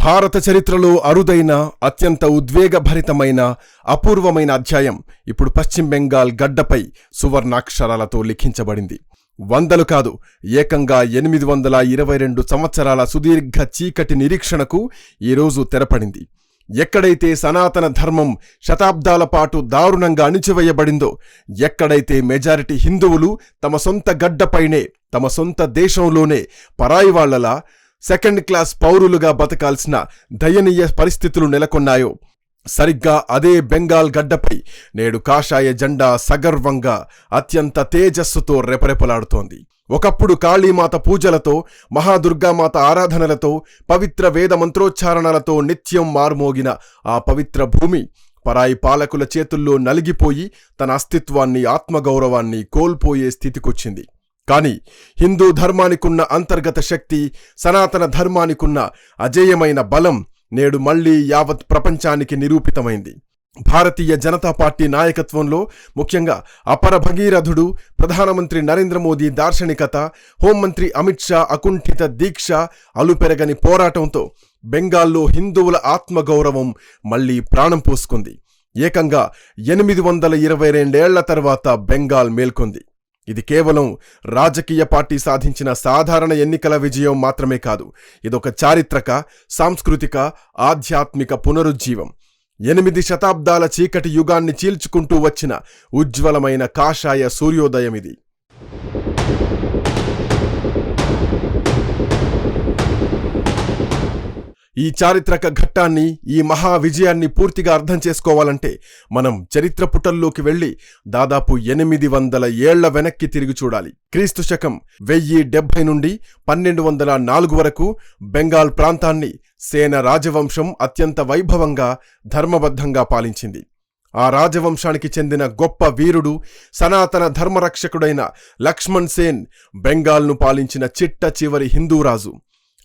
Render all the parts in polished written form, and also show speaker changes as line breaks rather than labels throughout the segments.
భారత చరిత్రలో అరుదైన, అత్యంత ఉద్వేగభరితమైన, అపూర్వమైన అధ్యాయం ఇప్పుడు పశ్చిమ బెంగాల్ గడ్డపై సువర్ణాక్షరాలతో లిఖించబడింది. వందలు కాదు, ఏకంగా 822 సంవత్సరాల సుదీర్ఘ చీకటి నిరీక్షణకు ఈరోజు తెరపడింది. ఎక్కడైతే సనాతన ధర్మం శతాబ్దాల పాటు దారుణంగా అణిచివేయబడిందో, ఎక్కడైతే మెజారిటీ హిందువులు తమ సొంత గడ్డపైనే, తమ సొంత దేశంలోనే పరాయి వాళ్లలా సెకండ్ క్లాస్ పౌరులుగా బతకాల్సిన దయనీయ పరిస్థితులు నెలకొన్నాయో, సరిగ్గా అదే బెంగాల్ గడ్డపై నేడు కాషాయ జెండా సగర్వంగా అత్యంత తేజస్సుతో రెపరెపలాడుతోంది. ఒకప్పుడు కాళీమాత పూజలతో, మహాదుర్గామాత ఆరాధనలతో, పవిత్ర వేద మంత్రోచ్చారణలతో నిత్యం మార్మోగిన ఆ పవిత్ర భూమి పరాయి పాలకుల చేతుల్లో నలిగిపోయి తన అస్తిత్వాన్ని, ఆత్మగౌరవాన్ని కోల్పోయే స్థితికొచ్చింది. కాని హిందూ ధర్మానికున్న అంతర్గత శక్తి, సనాతన ధర్మానికున్న అజేయమైన బలం నేడు మళ్లీ యావత్ ప్రపంచానికి నిరూపితమైంది. భారతీయ జనతా పార్టీ నాయకత్వంలో, ముఖ్యంగా అపర భగీరథుడు ప్రధానమంత్రి నరేంద్ర మోదీ దార్శనికత, హోంమంత్రి అమిత్ షా అకుంఠిత దీక్ష, అలుపెరగని పోరాటంతో బెంగాల్లో హిందువుల ఆత్మగౌరవం మళ్లీ ప్రాణం పోసుకుంది. ఏకంగా 822 తర్వాత బెంగాల్ మేల్కొంది. ఇది కేవలం రాజకీయ పార్టీ సాధించిన సాధారణ ఎన్నికల విజయం మాత్రమే కాదు. ఇదొక చారిత్రక, సాంస్కృతిక, ఆధ్యాత్మిక పునరుజ్జీవం. 8 శతాబ్దాల చీకటి యుగాన్ని చీల్చుకుంటూ వచ్చిన ఉజ్వలమైన కాషాయ సూర్యోదయమిది. ఈ చారిత్రక ఘట్టాన్ని, ఈ మహా విజయాన్ని పూర్తిగా అర్థం చేసుకోవాలంటే మనం చరిత్ర పుటల్లోకి వెళ్లి దాదాపు 800 ఏళ్ల వెనక్కి తిరిగి చూడాలి. క్రీస్తు శకం 1070 నుండి 1204 వరకు బెంగాల్ ప్రాంతాన్ని సేన రాజవంశం అత్యంత వైభవంగా, ధర్మబద్ధంగా పాలించింది. ఆ రాజవంశానికి చెందిన గొప్ప వీరుడు, సనాతన ధర్మరక్షకుడైన లక్ష్మణ్ సేన్ బెంగాల్ను పాలించిన చిట్ట చివరి హిందూరాజు.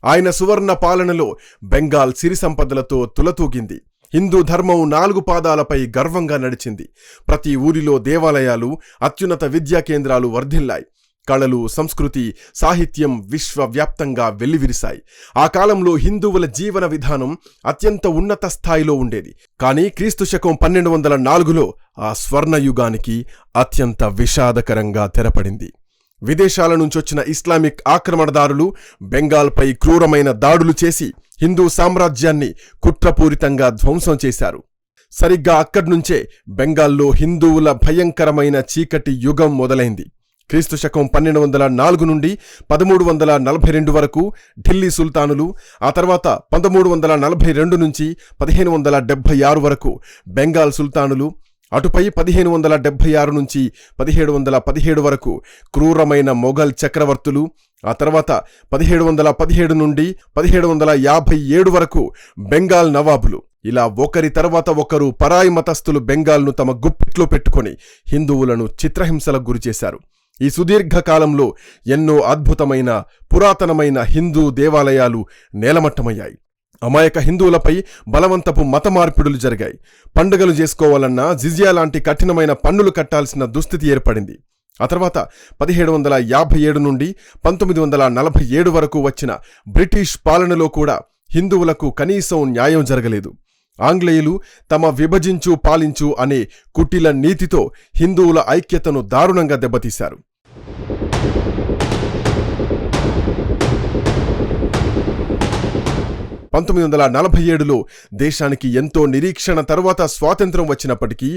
ఆయన సువర్ణ పాలనలో బెంగాల్ సిరి సంపదలతో తులతూగింది. హిందూ ధర్మం 4 పాదాలపై గర్వంగా నడిచింది. ప్రతి ఊరిలో దేవాలయాలు, అత్యున్నత విద్యా కేంద్రాలు వర్ధిల్లాయి. కళలు, సంస్కృతి, సాహిత్యం విశ్వవ్యాప్తంగా వెల్లివిరిశాయి. ఆ కాలంలో హిందువుల జీవన విధానం అత్యంత ఉన్నత స్థాయిలో ఉండేది. కానీ క్రీస్తు శకం 1204లో ఆ స్వర్ణయుగానికి అత్యంత విషాదకరంగా తెరపడింది. విదేశాల నుంచొచ్చిన ఇస్లామిక్ ఆక్రమణదారులు బెంగాల్పై క్రూరమైన దాడులు చేసి హిందూ సామ్రాజ్యాన్ని కుట్రపూరితంగా ధ్వంసం చేశారు. సరిగ్గా అక్కడ్నుంచే బెంగాల్లో హిందువుల భయంకరమైన చీకటి యుగం మొదలైంది. క్రీస్తు శకం 1204 నుండి 1342 వరకు ఢిల్లీ సుల్తానులు, ఆ తర్వాత 1342 నుంచి 1576 వరకు బెంగాల్ సుల్తానులు, అటుపై 1576 నుంచి 1717 వరకు క్రూరమైన మొఘల్ చక్రవర్తులు, ఆ తర్వాత 1717 నుండి 1757 వరకు బెంగాల్ నవాబులు, ఇలా ఒకరి తర్వాత ఒకరు పరాయి మతస్థులు బెంగాల్ను తమ గుప్పిట్లో పెట్టుకొని హిందువులను చిత్రహింసలకు గురిచేశారు. ఈ సుదీర్ఘ కాలంలో ఎన్నో అద్భుతమైన, పురాతనమైన హిందూ దేవాలయాలు నేలమట్టమయ్యాయి. అమాయక హిందువులపై బలవంతపు మత మార్పిడులు జరిగాయి. పండుగలు చేసుకోవాలన్నా జిజియా లాంటి కఠినమైన పన్నులు కట్టాల్సిన దుస్థితి ఏర్పడింది. ఆ తర్వాత 1757 నుండి 1947 వరకు వచ్చిన బ్రిటిష్ పాలనలో కూడా హిందువులకు కనీసం న్యాయం జరగలేదు. ఆంగ్లేయులు తమ విభజించు పాలించు అనే కుటిల నీతితో హిందువుల ఐక్యతను దారుణంగా దెబ్బతీశారు. 1947లో దేశానికి ఎంతో నిరీక్షణ తరువాత స్వాతంత్ర్యం వచ్చినప్పటికీ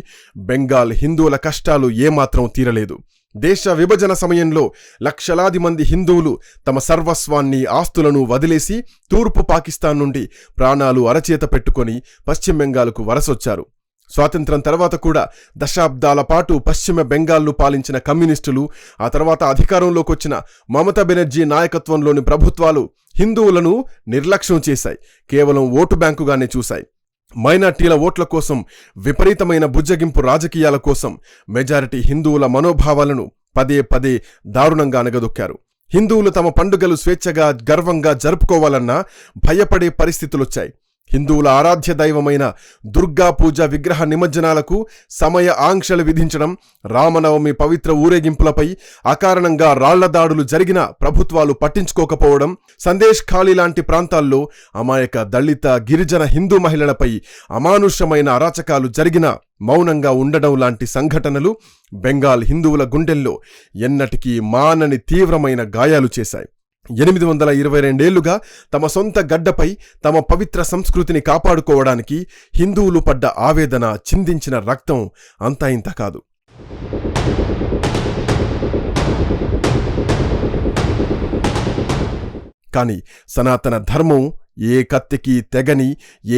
బెంగాల్ హిందువుల కష్టాలు ఏమాత్రం తీరలేదు. దేశ విభజన సమయంలో లక్షలాది మంది హిందువులు తమ సర్వస్వాన్ని, ఆస్తులను వదిలేసి తూర్పు పాకిస్తాన్ నుండి ప్రాణాలు అరచేత పెట్టుకొని పశ్చిమ బెంగాల్కు వలసొచ్చారు. స్వాతంత్రం తర్వాత కూడా దశాబ్దాల పాటు పశ్చిమ బెంగాల్ను పాలించిన కమ్యూనిస్టులు, ఆ తర్వాత అధికారంలోకొచ్చిన మమతా బెనర్జీ నాయకత్వంలోని ప్రభుత్వాలు హిందువులను నిర్లక్ష్యం చేశాయి. కేవలం ఓటు బ్యాంకుగానే చూశాయి. మైనార్టీల ఓట్ల కోసం, విపరీతమైన బుజ్జగింపు రాజకీయాల కోసం మెజారిటీ హిందువుల మనోభావాలను పదే పదే దారుణంగా అణగదొక్కారు. హిందువులు తమ పండుగలు స్వేచ్ఛగా, గర్వంగా జరుపుకోవాలన్నా భయపడే పరిస్థితులొచ్చాయి. హిందువుల ఆరాధ్య దైవమైన దుర్గా పూజ విగ్రహ నిమజ్జనాలకు సమయ ఆంక్షలు విధించడం, రామనవమి పవిత్ర ఊరేగింపులపై అకారణంగా రాళ్ల దాడులు జరిగినా ప్రభుత్వాలు పట్టించుకోకపోవడం, సందేశ్ ఖాళీ లాంటి ప్రాంతాల్లో అమాయక దళిత గిరిజన హిందూ మహిళలపై అమానుషమైన అరాచకాలు జరిగినా మౌనంగా ఉండడం లాంటి సంఘటనలు బెంగాల్ హిందువుల గుండెల్లో ఎన్నటికీ మానని తీవ్రమైన గాయాలు చేశాయి. 822 ఏళ్లుగా తమ సొంత గడ్డపై తమ పవిత్ర సంస్కృతిని కాపాడుకోవడానికి హిందువులు పడ్డ ఆవేదన, చిందించిన రక్తం అంతా ఇంత కాదు. కాని సనాతన ధర్మం ఏ కత్తికి తెగని,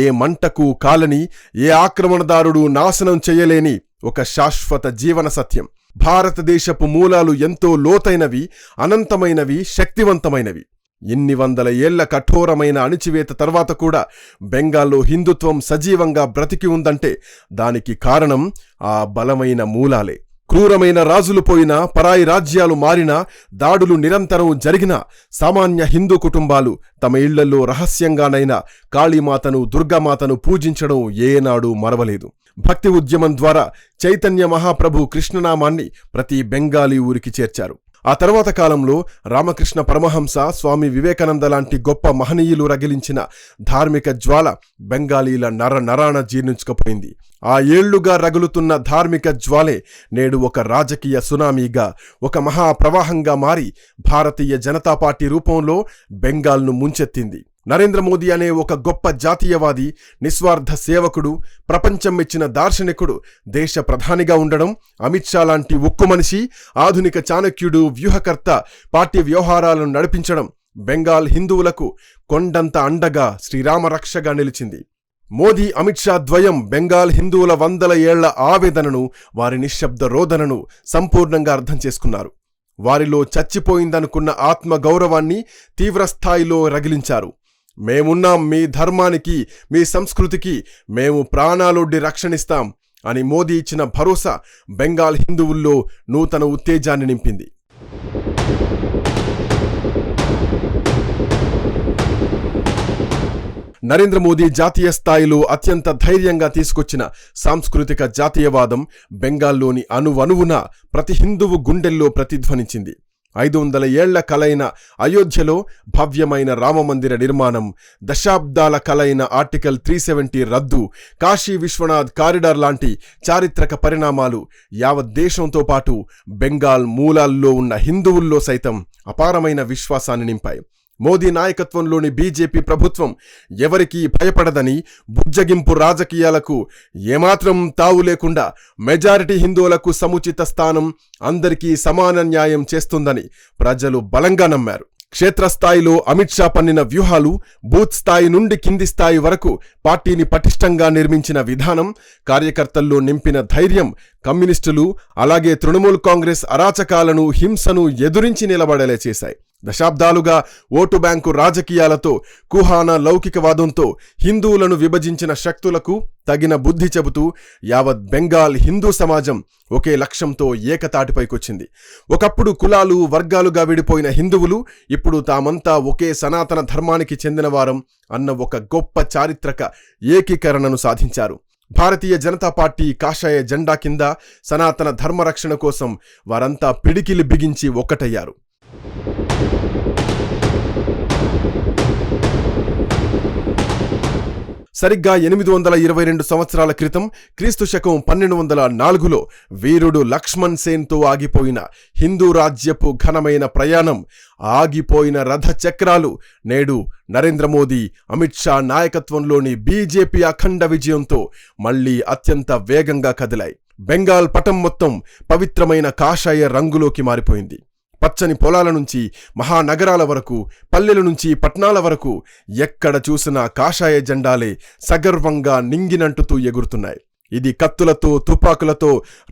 ఏ మంటకు కాలని, ఏ ఆక్రమణదారుడు నాశనం చేయలేని ఒక శాశ్వత జీవన సత్యం. భారతదేశపు మూలాలు ఎంతో లోతైనవి, అనంతమైనవి, శక్తివంతమైనవి. ఇన్ని వందల ఏళ్ల కఠోరమైన అణిచివేత తర్వాత కూడా బెంగాల్లో హిందుత్వం సజీవంగా బ్రతికి ఉందంటే దానికి కారణం ఆ బలమైన మూలాలే. క్రూరమైన రాజులు పోయినా, పరాయి రాజ్యాలు మారినా, దాడులు నిరంతరం జరిగినా సామాన్య హిందూ కుటుంబాలు తమ ఇళ్లలో రహస్యంగానైనా కాళీమాతను, దుర్గామాతను పూజించడం ఏనాడు మరవలేదు. భక్తి ఉద్యమం ద్వారా చైతన్య మహాప్రభు కృష్ణనామాన్ని ప్రతి బెంగాలీ ఊరికి చేర్చారు. ఆ తర్వాత కాలంలో రామకృష్ణ పరమహంస, స్వామి వివేకానంద లాంటి గొప్ప మహనీయులు రగిలించిన ధార్మిక జ్వాల బెంగాలీల నరాన జీర్ణించుకుపోయింది. ఆ ఏళ్లుగా రగులుతున్న ధార్మిక జ్వాలే నేడు ఒక రాజకీయ సునామీగా, ఒక మహాప్రవాహంగా మారి భారతీయ జనతా పార్టీ రూపంలో బెంగాల్ను ముంచెత్తింది. నరేంద్ర మోదీ అనే ఒక గొప్ప జాతీయవాది, నిస్వార్థ సేవకుడు, ప్రపంచం మెచ్చిన దార్శనికుడు దేశ ప్రధానిగా ఉండడం, అమిత్ షా లాంటి ఉక్కు మనిషి, ఆధునిక చాణక్యుడు, వ్యూహకర్త పార్టీ వ్యవహారాలను నడిపించడం బెంగాల్ హిందువులకు కొండంత అండగా, శ్రీరామరక్షగా నిలిచింది. మోదీ, అమిత్ షా ద్వయం బెంగాల్ హిందువుల వందల ఏళ్ల ఆవేదనను, వారి నిశ్శబ్ద రోదనను సంపూర్ణంగా అర్థం చేసుకున్నారు. వారిలో చచ్చిపోయిందనుకున్న ఆత్మ గౌరవాన్ని తీవ్రస్థాయిలో రగిలించారు. మేమున్నాం మీ ధర్మానికి, మీ సంస్కృతికి, మేము ప్రాణాలొడ్డి రక్షణిస్తాం అని మోదీ ఇచ్చిన భరోసా బెంగాల్ హిందువుల్లో నూతన ఉత్తేజాన్ని నింపింది. నరేంద్ర మోదీ జాతీయ స్థాయిలో అత్యంత ధైర్యంగా తీసుకొచ్చిన సాంస్కృతిక జాతీయవాదం బెంగాల్లోని అణువణువున ప్రతి హిందువు గుండెల్లో ప్రతిధ్వనించింది. 500 ఏళ్ల కలైన అయోధ్యలో భవ్యమైన రామమందిర నిర్మాణం, దశాబ్దాల కలైన ఆర్టికల్ 370 రద్దు, కాశీ విశ్వనాథ్ కారిడార్ లాంటి చారిత్రక పరిణామాలు యావత్ దేశంతో పాటు బెంగాల్ మూలాల్లో ఉన్న హిందువుల్లో సైతం అపారమైన విశ్వాసాన్ని నింపాయి. మోదీ నాయకత్వంలోని బీజేపీ ప్రభుత్వం ఎవరికీ భయపడదని, బుజ్జగింపు రాజకీయాలకు ఏమాత్రం తావు లేకుండా మెజారిటీ హిందువులకు సముచిత స్థానం, అందరికీ సమాన న్యాయం చేస్తుందని ప్రజలు బలంగా నమ్మారు. క్షేత్రస్థాయిలో అమిత్ షా పన్నిన వ్యూహాలు, బూత్ స్థాయి నుండి కింది స్థాయి వరకు పార్టీని పటిష్టంగా నిర్మించిన విధానం, కార్యకర్తల్లో నింపిన ధైర్యం కమ్యూనిస్టులు, అలాగే తృణమూల్ కాంగ్రెస్ అరాచకాలను, హింసను ఎదురించి నిలబడేలా చేశాయి. దశాబ్దాలుగా ఓటు బ్యాంకు రాజకీయాలతో, కుహానా లౌకికవాదంతో హిందువులను విభజించిన శక్తులకు తగిన బుద్ధి చెబుతూ యావత్ బెంగాల్ హిందూ సమాజం ఒకే లక్ష్యంతో ఏకతాటిపైకొచ్చింది. ఒకప్పుడు కులాలు, వర్గాలుగా విడిపోయిన హిందువులు ఇప్పుడు తామంతా ఒకే సనాతన ధర్మానికి చెందినవారం అన్న ఒక గొప్ప చారిత్రక ఏకీకరణను సాధించారు. భారతీయ జనతా పార్టీ కాషాయ జెండా కింద సనాతన ధర్మరక్షణ కోసం వారంతా పిడికిలి బిగించి ఒక్కటయ్యారు. సరిగ్గా 822 సంవత్సరాల క్రితం క్రీస్తు శకం 1204లో వీరుడు లక్ష్మణ్ సేన్తో ఆగిపోయిన హిందూ రాజ్యపు ఘనమైన ప్రయాణం, ఆగిపోయిన రథ చక్రాలు నేడు నరేంద్ర మోదీ, అమిత్ షా నాయకత్వంలోని బీజేపీ అఖండ విజయంతో మళ్లీ అత్యంత వేగంగా కదిలాయి. బెంగాల్ పటం మొత్తం పవిత్రమైన కాషాయ రంగులోకి మారిపోయింది. పచ్చని పొలాల నుంచి మహానగరాల వరకు, పల్లెల నుంచి పట్నాల వరకు ఎక్కడ చూసినా కాషాయ జెండాలే సగర్వంగా నింగినంటుతూ ఎగురుతున్నాయి. ఇది కత్తులతో, తుపాకులతో,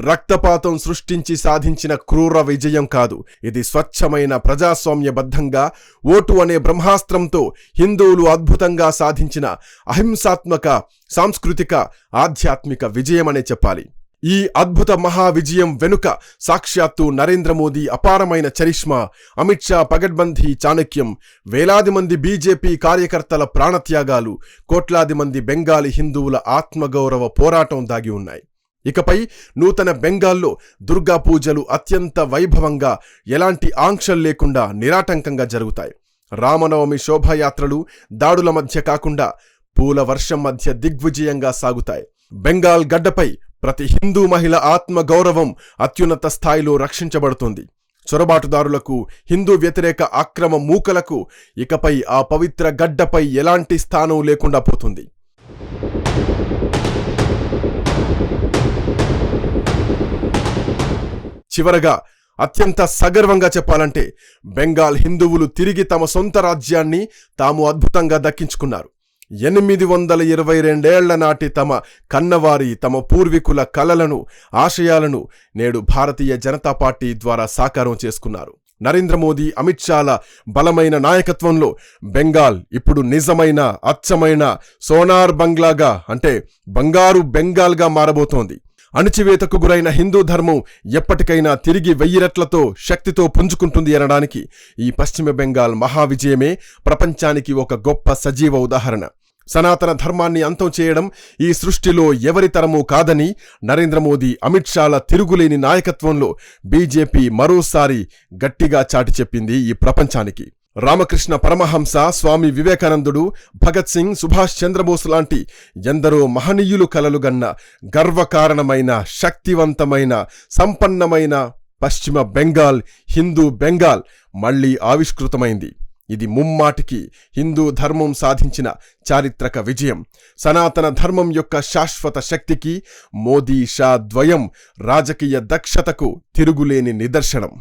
రక్తపాతం సృష్టించి సాధించిన క్రూర విజయం కాదు. ఇది స్వచ్ఛమైన ప్రజాస్వామ్యబద్ధంగా ఓటు అనే బ్రహ్మాస్త్రంతో హిందువులు అద్భుతంగా సాధించిన అహింసాత్మక, సాంస్కృతిక, ఆధ్యాత్మిక విజయమనే చెప్పాలి. ఈ అద్భుత మహావిజయం వెనుక సాక్షాత్తు నరేంద్ర మోదీ అపారమైన చరిష్మా, అమిత్ షా పగడ్బందీ చాణక్యం, వేలాది మంది బీజేపీ కార్యకర్తల ప్రాణత్యాగాలు, కోట్లాది మంది బెంగాలీ హిందువుల ఆత్మగౌరవ పోరాటం దాగి ఉన్నాయి. ఇకపై నూతన బెంగాల్లో దుర్గా పూజలు అత్యంత వైభవంగా, ఎలాంటి ఆంక్షలు లేకుండా నిరాటంకంగా జరుగుతాయి. రామనవమి శోభాయాత్రలు దాడుల మధ్య కాకుండా పూల వర్షం మధ్య దిగ్విజయంగా సాగుతాయి. బెంగాల్ గడ్డపై ప్రతి హిందూ మహిళ ఆత్మగౌరవం అత్యున్నత స్థాయిలో రక్షించబడుతుంది. చొరబాటుదారులకు, హిందూ వ్యతిరేక అక్రమ మూకలకు ఇకపై ఆ పవిత్ర గడ్డపై ఎలాంటి స్థానం లేకుండా పోతుంది. చివరగా అత్యంత సగర్వంగా చెప్పాలంటే బెంగాల్ హిందువులు తిరిగి తమ సొంత రాజ్యాన్ని తాము అద్భుతంగా దక్కించుకున్నారు. 822 ఏళ్ల నాటి తమ కన్నవారి, తమ పూర్వీకుల కలలను, ఆశయాలను నేడు భారతీయ జనతా పార్టీ ద్వారా సాకారం చేసుకున్నారు. నరేంద్ర మోదీ, అమిత్ షాల బలమైన నాయకత్వంలో బెంగాల్ ఇప్పుడు నిజమైన, అచ్చమైన సోనార్ బంగ్లాగా, అంటే బంగారు బెంగాల్గా మారబోతోంది. అణచివేతకు గురైన హిందూ ధర్మం ఎప్పటికైనా తిరిగి 1000 రెట్లతో శక్తితో పుంజుకుంటుంది అనడానికి ఈ పశ్చిమ బెంగాల్ మహావిజయమే ప్రపంచానికి ఒక గొప్ప సజీవ ఉదాహరణ. సనాతన ధర్మాన్ని అంతం చేయడం ఈ సృష్టిలో ఎవరి తరమూ కాదని నరేంద్ర మోదీ, అమిత్ షాల తిరుగులేని నాయకత్వంలో బీజేపీ మరోసారి గట్టిగా చాటి చెప్పింది ఈ ప్రపంచానికి. రామకృష్ణ పరమహంస, స్వామి వివేకానందుడు, భగత్ సింగ్, సుభాష్ చంద్రబోస్ లాంటి ఎందరో మహనీయులు కలలుగన్న గర్వకారణమైన, శక్తివంతమైన, సంపన్నమైన పశ్చిమ బెంగాల్, హిందూ బెంగాల్ మళ్లీ ఆవిష్కృతమైంది. ఇది ముమ్మాటికి హిందూ ధర్మం సాధించిన చారిత్రక విజయం. సనాతన ధర్మం యొక్క శాశ్వత శక్తికి మోదీ, షా ద్వయం రాజకీయ దక్షతకు తిరుగులేని నిదర్శనం.